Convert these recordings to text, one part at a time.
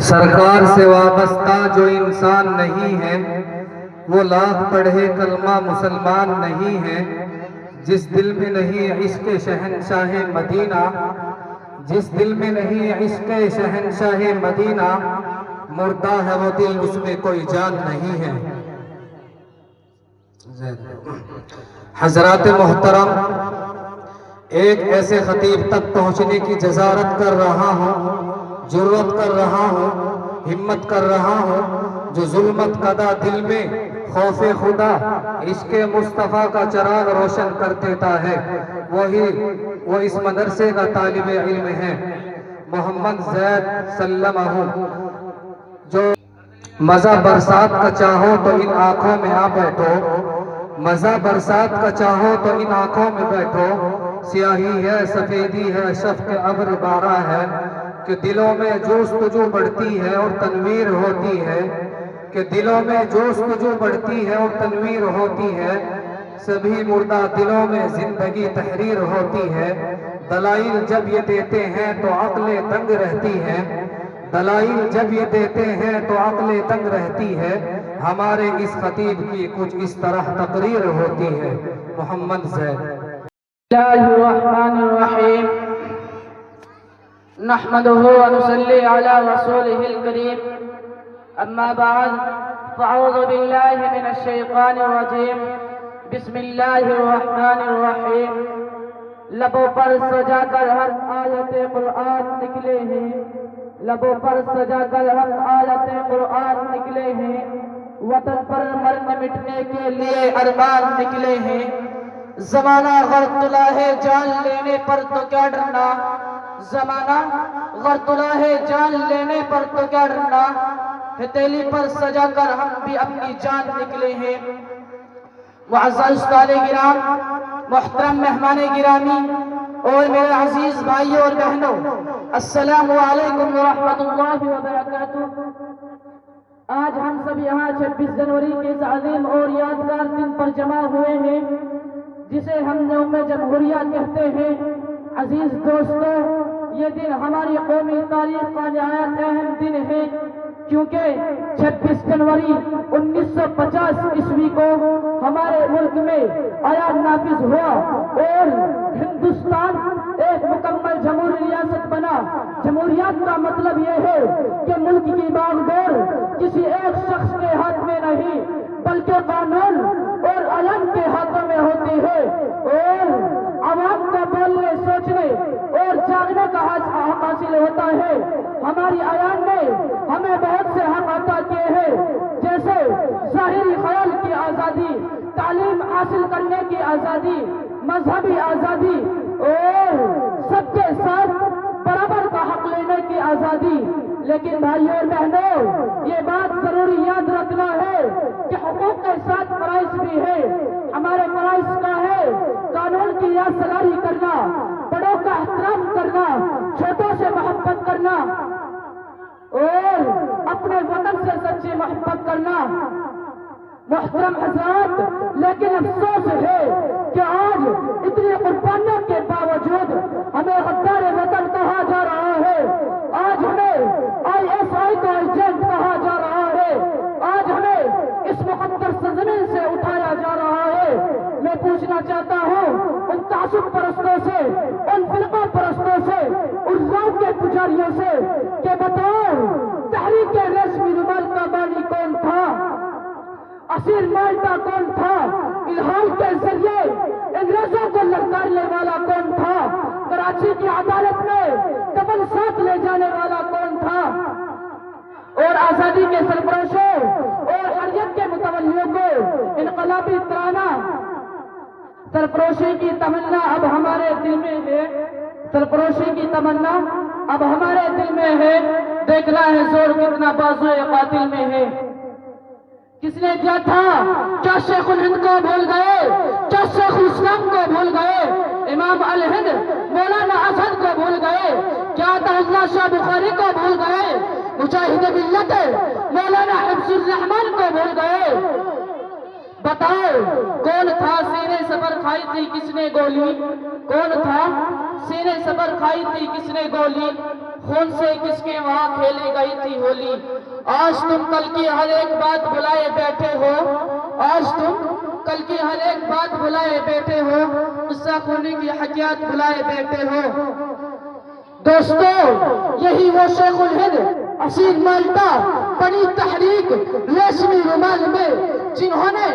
سرکار سے وابستہ جو انسان نہیں ہے وہ لاکھ پڑھے کلمہ مسلمان نہیں ہے۔ جس دل میں نہیں عشق شہنشاہ مدینہ، جس دل میں نہیں عشق شہنشاہ مدینہ، مردہ ہے وہ دل، اس میں کوئی جان نہیں ہے۔ حضرات محترم، ایک ایسے خطیب تک پہنچنے کی جسارت کر رہا ہوں، جرأت کر رہا ہوں، ہمت کر رہا ہوں، جو ظلمت کدہ دل میں خوف خدا عشق مصطفیٰ کا چراغ روشن کر دیتا ہے، وہ اس مدرسے کا طالب علم ہے، محمد زید سلمہ۔ جو مزہ برسات کا چاہو تو ان آنکھوں میں آ بیٹھو، مزہ برسات کا چاہو تو ان آنکھوں میں بیٹھو، سیاہی ہے سفیدی ہے شفق ابر بارہ ہے، کہ دلوں میں جوستجو بڑھتی ہے اور تنویر ہوتی ہے، کہ دلوں میں جوستجو بڑھتی ہے اور تنویر ہوتی ہے، سبھی مردہ دلوں میں زندگی تحریر ہوتی ہے۔ دلائل جب یہ دیتے ہیں تو عقلیں دنگ رہتی ہے، دلائل جب یہ دیتے ہیں تو عقلیں دنگ رہتی ہے، ہمارے اس خطیب کی کچھ اس طرح تقریر ہوتی ہے۔ محمد زید۔ بسم اللہ الرحمن الرحیم، نحمدہ ونصلی علی رسولہ الکریم، اما بعد فاعوذ باللہ من الشیطان الرجیم، بسم اللہ الرحمن الرحیم۔ لبوں پر سجا کر ہر آیت قرآن نکلے ہیں، لبوں پر سجا کر ہر آیت قرآن نکلے ہیں، وطن پر مرنے مٹنے کے لیے ارمان نکلے ہیں۔ زمانہ غرطلہ ہے جان لینے پر تو کیا ڈرنا، زمانہ غرطلہ ہے جان لینے پر تو کیا ڈرنا، ہتھیلی پر سجا کر ہم بھی اپنی جان نکلے ہیں۔ معزز استاد گرام، محترم مہمان گرامی اور میرے عزیز بھائیوں اور بہنوں، السلام علیکم ورحمۃ اللہ وبرکاتہ۔ آج ہم سب یہاں 26 جنوری کے اس عظیم اور یادگار دن پر جمع ہوئے ہیں، جسے ہم یوم جمہوریہ کہتے ہیں۔ عزیز دوستو، یہ دن ہماری قومی تاریخ کا نہایت اہم دن ہے، کیونکہ 26 جنوری 1950 عیسوی کو ہمارے ملک میں آئین نافذ ہوا اور ہندوستان ایک مکمل جمہوری ریاست بنا۔ جمہوریت کا مطلب یہ ہے کہ ملک کی باغ ڈور کسی ایک شخص کے ہاتھ میں نہیں، بلکہ قانون اور علم کے ہاتھوں میں ہوتی ہے، اور عوام کا بولنے، سوچنے اور جاگنے کا حق حاصل ہوتا ہے۔ ہماری آئین نے ہمیں بہت سے حق عطا کیے ہیں، جیسے ظاہری خیال کی آزادی، تعلیم حاصل کرنے کی آزادی، مذہبی آزادی اور سب کے ساتھ برابر کا حق لینے کی آزادی۔ لیکن بھائیوں اور بہنوں، یہ بات ضروری یاد رکھنا ہے کہ حقوق کے ساتھ فرائض بھی ہے۔ ہمارے فرائض کا ہے قانون کی یاد سلاری کرنا، بڑوں کا احترام کرنا، چھوٹوں سے محبت کرنا اور اپنے وطن سے سچی محبت کرنا۔ محترم حضرات، لیکن افسوس ہے کہ آج اتنی قربانیوں کے باوجود ہمیں غدار وطن کہا جا رہا ہے، آج ہمیں ISI کا ایجنٹ کہا جا رہا ہے، آج ہمیں اس مقدس سرزمین سے اٹھایا جا رہا ہے۔ میں پوچھنا چاہتا ہوں ان تعصب پرستوں سے، ان فرقہ پرستوں سے، ان راؤ کے پجاریوں سے کہ بتاؤ، تحریک ریشمی رومال کا بانی کون تھا؟ اسیر مالٹا کون تھا؟ الحال کے ذریعے انگریزوں کو للکارنے والا کون تھا؟ کراچی کی عدالت میں کفن ساتھ لے جانے والا کون تھا؟ اور آزادی کے سربراہوں اور حریت کے متولیوں کو انقلابی ترانہ سرفروشی کی تمنا اب ہمارے دل میں ہے، سرفروشی کی تمنا اب ہمارے دل میں ہے۔ دیکھنا ہے زور کتنا بازو قاتل میں ہے۔ کس نے دیا تھا؟ کیا شیخ الہند کو بھول گئے؟ کیا شیخ الاسلام کو بھول گئے؟ امام الہند مولانا اسد کو بھول گئے؟ کیا عطا اللہ شاہ بخاری کو بھول گئے؟ مجاہد ملت مولانا حفظ الرحمان کو بھول گئے؟ بتاؤ کون تھا سینے سے بر کھائی تھی کس نے گولی؟ کون تھا سینے سے بر کھائی تھی کس نے گولی؟ خون سے کس کے وہاں کھیلی گئی تھی ہولی؟ آج تم کل کی ہر ایک بات بلائے بیٹھے ہو، آج تم کل کی ہر ایک بات بلائے بیٹھے ہو، قصہ خونی کی حکایت بلائے بیٹھے ہو۔ دوستو، یہی وہ شیخ الہند اسیر مالٹا بڑی تحریک ریشمی رومال میں جنہوں نے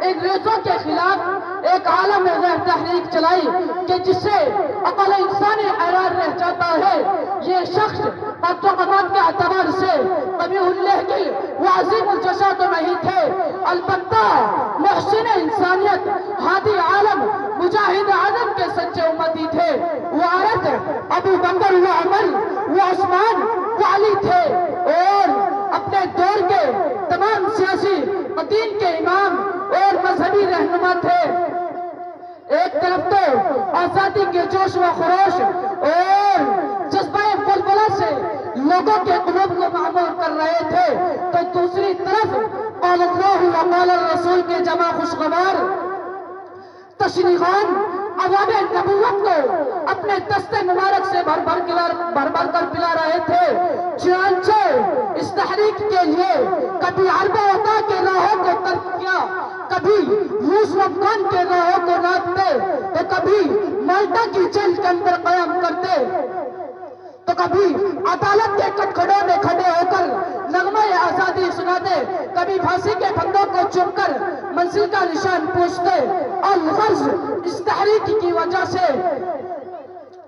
انگریزوں کے خلاف ایک عالم غیر تحریک چلائی کہ جس سے عقل انسانی حیران رہ جاتا ہے۔ یہ شخص قد و قامت کے اعتبار سے قوی اللہجہ و عظیم الجسا تو نہیں تھے، البتہ محسن انسانیت، ہادی عالم، مجاہد عدم کے سچے امتی تھے۔ وہ عورت ابو بکر و عمر و عثمان و علی تھے اور اپنے دور کے تمام سیاسی و دین کے امام اور مذہبی رہنما تھے۔ ایک طرف تو آزادی کے جوش و خروش اور جذبہ بلبلہ سے لوگوں کے قلوب کو معمور کر رہے تھے، تو دوسری طرف قال اللہ و قال الرسول کے جمع خوشگوار تشریحان عوام نبوت کو اپنے دستے مبارک سے بھر بھر کر پلا رہے تھے۔ چنانچہ اس تحریک کے لیے کبھی عرب و عطا کے راہوں کو ترک کیا، کبھی روس و افغان کے راہوں کو ناپتے، تو کبھی مالٹا کی جیل کے اندر قیام کرتے، تو کبھی عدالت کے کٹکھڑوں میں کھڑے ہو کر نغمہ آزادی سناتے، کبھی پھانسی کے پھندوں کو چوم کر منزل کا نشان پوچھتے۔ اور غرض اس تحریک کی وجہ سے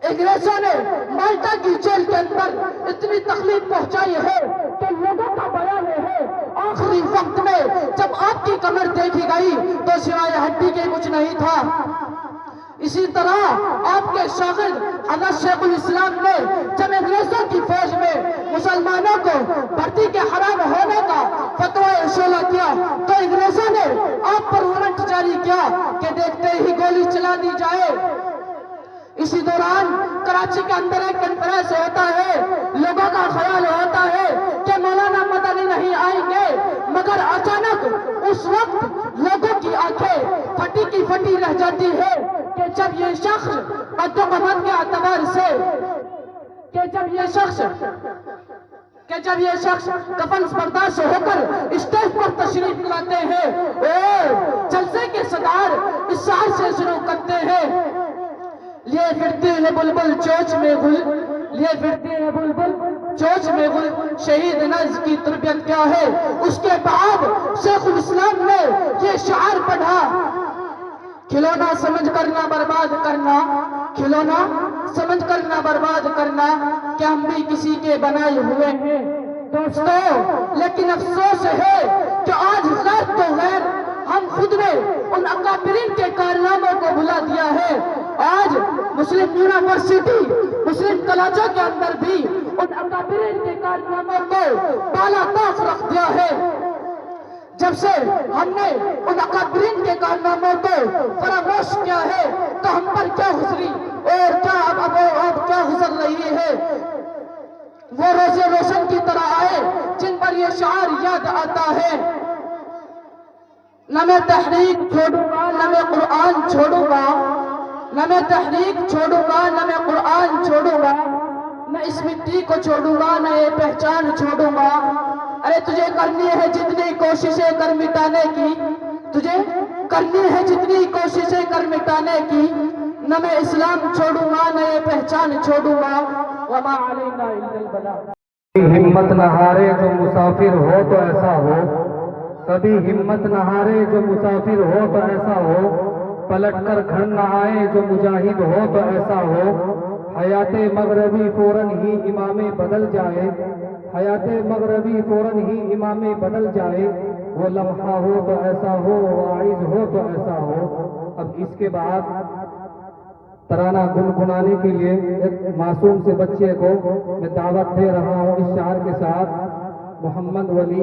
انگریزوں نے مالٹا کی جیل کے اندر اتنی تکلیف پہنچائی ہے کہ لوگوں کا بیان ہے آخری وقت میں جب آپ کی کمر دیکھی گئی تو سوائے ہڈی کے کچھ نہیں تھا۔ اسی طرح آپ کے شاگرد حضرت شیخ الاسلام نے جب انگریزوں کی فوج میں مسلمانوں کو بھرتی کے حرام ہونے کا فتویٰ اشولہ کیا تو انگریزوں نے آپ پر وارنٹ جاری کیا کہ دیکھتے ہی گولی چلا دی جائے۔ اسی دوران کراچی کے اندر ایک کنفرنس ہوتا ہے، لوگوں کا خیال ہوتا ہے کہ مولانا مدنی نہیں آئیں گے، مگر اچانک اس وقت لوگوں کی آنکھیں پھٹی کی پھٹی رہ جاتی ہے کہ جب یہ شخص قد و قامت کے اعتبار سے جب یہ شخص کفن برداشت ہو کر اسٹیج پر تشریف لاتے ہیں اور جلسے کے صدار اس شعر سے شروع کرتے ہیں، لیے پھرتے ہیں بلبل چوچ میں گل، لیے پھرتے ہیں بلبل چوچ میں گل، شہید نز کی تربیت کیا ہے۔ اس کے بعد شیخ الاسلام نے یہ شعر پڑھا، کھلونا سمجھ کر نہ برباد کرنا، کھلونا سمجھ کر نہ برباد کرنا، کہ ہم بھی کسی کے بنائے ہوئے ہیں۔ دوستو، لیکن افسوس ہے کہ آج غیر تو غیر ہم خود نے ان اکابرین کے کارناموں کو بھلا دیا ہے۔ آج مسلم یونیورسٹی، مسلم کالجوں کے اندر بھی ان اکابرین کے کارناموں کو بالا طاق رکھ دیا ہے۔ جب سے ہم نے ان اکابرین کے کارناموں کو فراموش کیا ہے تو ہم پر کیا گزری اور کیا اب کیا گزر رہی ہے۔ وہ روزے روشن کی طرح آئے جن پر یہ شعار یاد آتا ہے، نہ میں تحریک چھوڑوں گا نہ میں قرآن چھوڑوں گا، نہ میں تحریک چھوڑوں گا نہ میں قرآن چھوڑوں گا، نہ اس مٹی کو چھوڑوں گا نہ یہ پہچان چھوڑوں گا۔ ارے تجھے کرنی ہے جتنی کوششیں کر مٹانے کی، تجھے کرنی ہے جتنی کوششیں کر مٹانے کی، نہ میں اسلام چھوڑوں گا نہ یہ پہچان چھوڑوں گا، وما علینا الا البلاغ۔ ہمت نہ ہارے جو مسافر ہو تو ایسا ہو، کبھی ہمت نہ ہارے جو مسافر ہو تو ایسا ہو، پلٹ کر گھر نہ آئے جو مجاہد ہو تو ایسا ہو، حیات مغربی فوراً ہی امام بدل جائے، حیات مغربی فوراً ہی امام بدل جائے، وہ لمحہ ہو تو ایسا ہو، واعظ ہو تو ایسا ہو۔ اب اس کے بعد ترانہ گنگنانے کے لیے ایک معصوم سے بچے کو میں دعوت دے رہا ہوں اس شعر کے ساتھ۔ محمد ولی،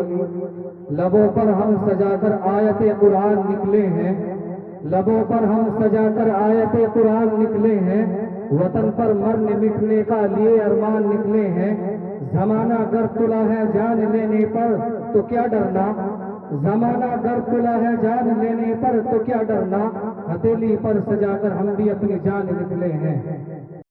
لبوں پر ہم سجا کر آیت قرآن نکلے ہیں، لبوں پر ہم سجا کر آیت قرآن نکلے ہیں، وطن پر مرنے مٹنے کا لیے ارمان نکلے ہیں، زمانہ گر تلا ہے جان لینے پر تو کیا ڈرنا، زمانہ گر تلا ہے جان لینے پر تو کیا ڈرنا، ہتھیلی پر سجا کر ہم بھی اپنی جان نکلے ہیں۔